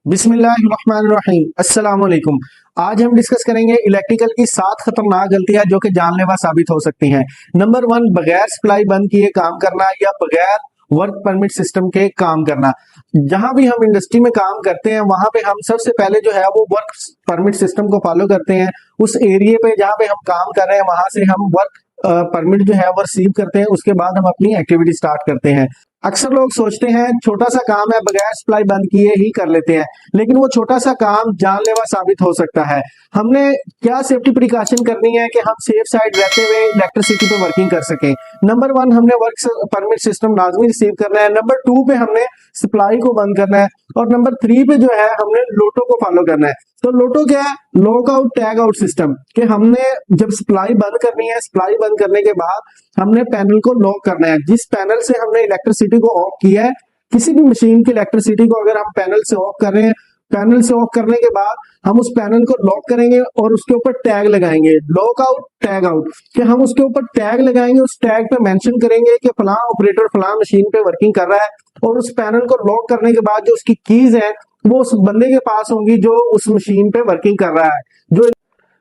बिस्मिल्लाहिर्रहमानिर्रहीम। अस्सलाम वालेकुम। आज हम डिस्कस करेंगे इलेक्ट्रिकल की 7 खतरनाक गलतियां जो कि जानलेवा साबित हो सकती हैं। नंबर 1, बगैर सप्लाई बंद किए काम करना या बगैर वर्क परमिट सिस्टम के काम करना। जहां भी हम इंडस्ट्री में काम करते हैं वहां पे हम सबसे पहले जो है वो वर्क परमिट सिस्टम को फॉलो करते हैं। उस एरिया पे जहां पे हम काम कर रहे हैं वहां से हम वर्क परमिट जो है वो रिसीव करते हैं। उसके बाद हम अपनी एक्टिविटी स्टार्ट करते हैं। अक्सर लोग सोचते हैं छोटा सा काम है, बगैर सप्लाई बंद किए ही कर लेते हैं, लेकिन वो छोटा सा काम जानलेवा साबित हो सकता है। हमने क्या सेफ्टी प्रिकॉशन करनी है कि हम सेफ साइड रहते हुए इलेक्ट्रिसिटी पे वर्किंग कर सकें। नंबर 1, हमने वर्क परमिट सिस्टम लाजमी रिसीव करना है। नंबर 2 पे हमने सप्लाई को बंद करना है। और नंबर 3 पे जो है हमने लोटो को फॉलो करना है। तो लोटो क्या है? Lock out tag out system, कि हमने जब सप्लाई बंद करनी है, सप्लाई बंद करने के बाद हमने पैनल को लॉक करना है। जिस पैनल से हमने इलेक्ट्रिसिटी को ऑफ किया है, किसी भी मशीन की इलेक्ट्रिसिटी को अगर हम पैनल से ऑफ कर रहे हैं, पैनल से ऑफ करने के बाद हम उस पैनल को लॉक करेंगे और उसके ऊपर टैग लगाएंगे, लॉक आउट टैग आउट, कि हम उसके ऊपर टैग लगाएंगे। उस टैग पे मेंशन करेंगे कि फलां ऑपरेटर फलां मशीन पे वर्किंग कर रहा है, और उस पैनल को लॉक करने के बाद जो उसकी कीज है वो उस बंदे के पास होंगी जो उस मशीन पे वर्किंग कर रहा है। जो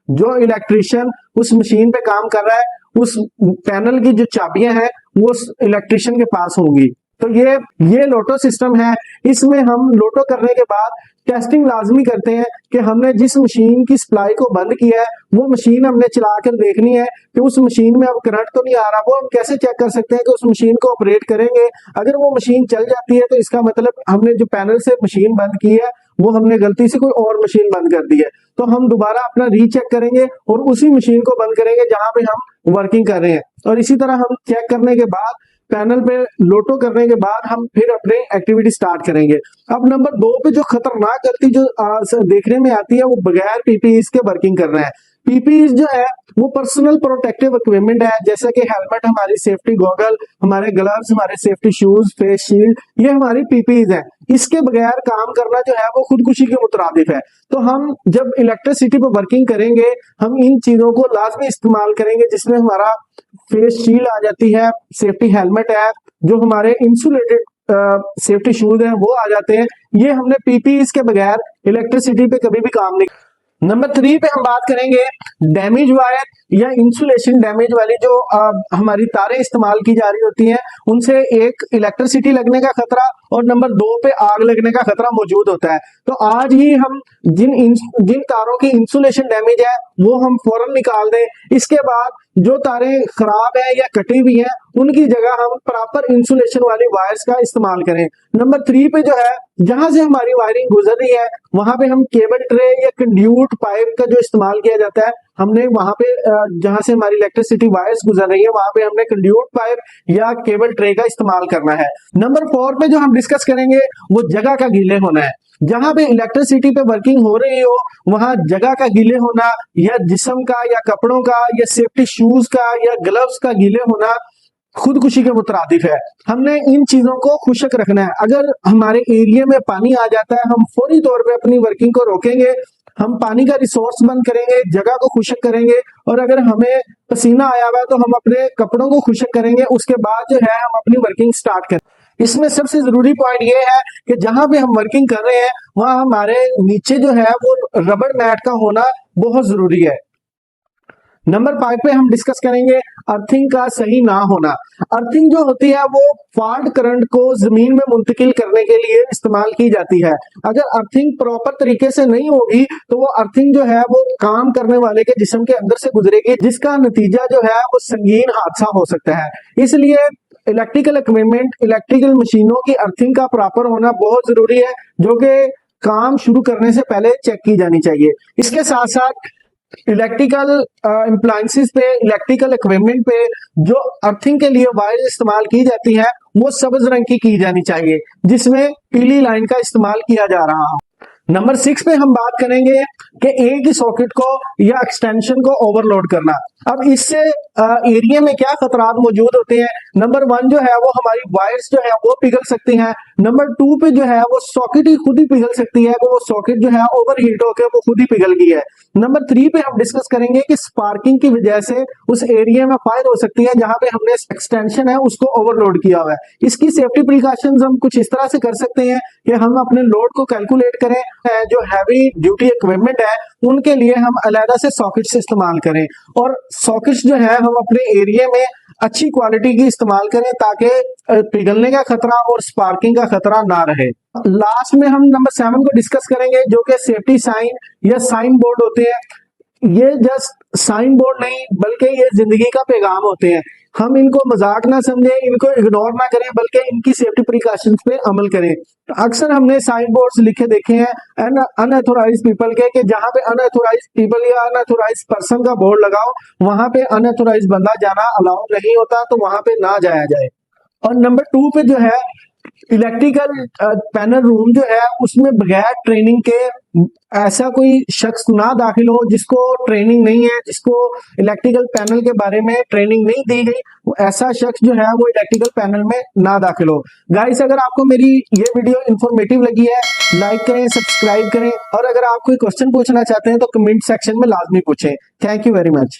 जो इलेक्ट्रिशियन उस मशीन पे काम कर रहा है, उस पैनल की जो चाबियां हैं वो उस इलेक्ट्रिशियन के पास होंगी। तो ये लोटो सिस्टम है। इसमें हम लोटो करने के बाद टेस्टिंग लाजमी करते हैं कि हमने जिस मशीन की सप्लाई को बंद किया है वो मशीन हमने चला कर देखनी है कि उस मशीन में अब करंट तो नहीं आ रहा। वो हम कैसे चेक कर सकते हैं कि उस मशीन को ऑपरेट करेंगे? अगर वो मशीन चल जाती है तो इसका मतलब हमने जो पैनल से मशीन बंद की है वो हमने गलती से कोई और मशीन बंद कर दी है। तो हम दोबारा अपना रीचेक करेंगे और उसी मशीन को बंद करेंगे जहां पे हम वर्किंग कर रहे हैं। और इसी तरह हम चेक करने के बाद पैनल पे लोटो करने के बाद हम फिर अपने एक्टिविटी स्टार्ट करेंगे। अब नंबर 2 पे जो खतरनाक गलती जो देखने में आती है वो बगैर पीपीई के वर्किंग कर रहे हैं। पीपीई जो है वो पर्सनल प्रोटेक्टिव इक्विपमेंट है, जैसे कि हेलमेट, हमारी सेफ्टी गॉगल, हमारे ग्लव्स, हमारे सेफ्टी शूज, फेस शील्ड, ये हमारी पीपीई है। इसके बगैर काम करना जो है वो खुदकुशी के मुतरादिफ है। तो हम जब इलेक्ट्रिसिटी पर वर्किंग करेंगे हम इन चीजों को लाजमी इस्तेमाल करेंगे, जिसमें हमारा फेस शील्ड आ जाती है, सेफ्टी हेलमेट है, जो हमारे इंसुलेटेड सेफ्टी शूज हैं वो आ जाते हैं। ये हमने पीपीई के बगैर इलेक्ट्रिसिटी पे कभी भी काम नहीं। नंबर 3 पे हम बात करेंगे डैमेज वायर या इंसुलेशन डैमेज वाली जो हमारी तारें इस्तेमाल की जा रही होती हैं, उनसे एक इलेक्ट्रिसिटी लगने का खतरा और नंबर 2 पे आग लगने का खतरा मौजूद होता है। तो आज ही हम जिन तारों की इंसुलेशन डैमेज है वो हम फौरन निकाल दें। इसके बाद जो तारें खराब है या कटी हुई है उनकी जगह हम प्रॉपर इंसुलेशन वाली वायर्स का इस्तेमाल करें। नंबर 3 पे जो है जहां से हमारी वायरिंग गुजर रही है वहां पे हम केबल ट्रे या कंड्यूट पाइप का जो इस्तेमाल किया जाता है, हमने वहां पे जहां से हमारी इलेक्ट्रिसिटी वायर्स गुजर रही है वहां पे हमने कंड्यूट पाइप या केबल ट्रे का इस्तेमाल करना है। नंबर 4 पे जो हम डिस्कस करेंगे वो जगह का गीले होना है। जहां पे इलेक्ट्रिसिटी पे वर्किंग हो रही हो वहां जगह का गीले होना, या जिस्म का या कपड़ों का या सेफ्टी शूज का या ग्लव्स का गीले होना खुदकुशी के मुतरादिफ है। हमने इन चीजों को खुशक रखना है। अगर हमारे एरिया में पानी आ जाता है हम फौरी तौर पे अपनी वर्किंग को रोकेंगे, हम पानी का रिसोर्स बंद करेंगे, जगह को खुशक करेंगे, और अगर हमें पसीना आया हुआ है तो हम अपने कपड़ों को खुशक करेंगे। उसके बाद जो है हम अपनी वर्किंग स्टार्ट करें। इसमें सबसे जरूरी पॉइंट ये है कि जहां पे हम वर्किंग कर रहे हैं वहां हमारे नीचे जो है वो रबड़ मैट का होना बहुत जरूरी है। नंबर 5 पे हम डिस्कस करेंगे अर्थिंग का सही ना होना। अर्थिंग जो होती है वो फॉल्ट करंट को जमीन में मुंतकिल करने के लिए इस्तेमाल की जाती है। अगर अर्थिंग प्रॉपर तरीके से नहीं होगी तो वो अर्थिंग जो है वो काम करने वाले के जिस्म के अंदर से गुजरेगी, जिसका नतीजा जो है वो संगीन हादसा हो सकता है। इसलिए इलेक्ट्रिकल इक्विपमेंट, इलेक्ट्रिकल मशीनों की अर्थिंग का प्रॉपर होना बहुत जरूरी है, जो कि काम शुरू करने से पहले चेक की जानी चाहिए। इसके साथ साथ इलेक्ट्रिकल अप्लायंसेस पे, इलेक्ट्रिकल इक्विपमेंट पे जो अर्थिंग के लिए वायर इस्तेमाल की जाती है वो सब्ज रंग की जानी चाहिए, जिसमें पीली लाइन का इस्तेमाल किया जा रहा हो। नंबर 6 पे हम बात करेंगे कि एक ही सॉकेट को या एक्सटेंशन को ओवरलोड करना। अब इससे एरिया में क्या खतरात मौजूद होते हैं? नंबर 1 जो है वो हमारी वायर्स जो है वो पिघल सकती हैं। नंबर 2 पे जो है वो सॉकेट ही खुद ही पिघल सकती है, वो सॉकेट जो है ओवरहीट होकर वो खुद ही पिघल गई है। नंबर 3 पे हम डिस्कस करेंगे कि स्पार्किंग की वजह से उस एरिया में फायर हो सकती है जहां पे हमने एक्सटेंशन है उसको ओवरलोड किया हुआ है। इसकी सेफ्टी प्रिकॉशंस हम कुछ इस तरह से कर सकते हैं कि हम अपने लोड को कैलकुलेट करें है जो हैवी ड्यूटी इक्विपमेंट है उनके लिए हम अलग से सॉकेट्स इस्तेमाल करें, और सॉकेट्स जो है हम अपने एरिया में अच्छी क्वालिटी की इस्तेमाल करें ताकि पिघलने का खतरा और स्पार्किंग का खतरा ना रहे। लास्ट में हम नंबर 7 को डिस्कस करेंगे जो कि सेफ्टी साइन या साइन बोर्ड होते हैं। ये जस्ट साइन बोर्ड नहीं बल्कि ये जिंदगी का पैगाम होते हैं। हम इनको मजाक ना समझें, इनको इग्नोर ना करें, बल्कि इनकी सेफ्टी प्रिकॉशंस पे अमल करें। अक्सर हमने साइन बोर्ड्स लिखे देखे हैं अनऑथोराइज पीपल के, कि जहां पे अनऑथोराइज पीपल या अनऑथोराइज पर्सन का बोर्ड लगाओ वहां पे अनऑथोराइज बंदा जाना अलाउ नहीं होता, तो वहां पे ना जाया जाए। और नंबर 2 पे जो है इलेक्ट्रिकल पैनल रूम जो है उसमें बगैर ट्रेनिंग के ऐसा कोई शख्स ना दाखिल हो जिसको ट्रेनिंग नहीं है, जिसको इलेक्ट्रिकल पैनल के बारे में ट्रेनिंग नहीं दी गई, वो ऐसा शख्स जो है वो इलेक्ट्रिकल पैनल में ना दाखिल हो। गाइस, अगर आपको मेरी ये वीडियो इंफॉर्मेटिव लगी है लाइक करें, सब्सक्राइब करें, और अगर आप कोई क्वेश्चन पूछना चाहते हैं तो कमेंट सेक्शन में लाजमी पूछें। Thank you very much.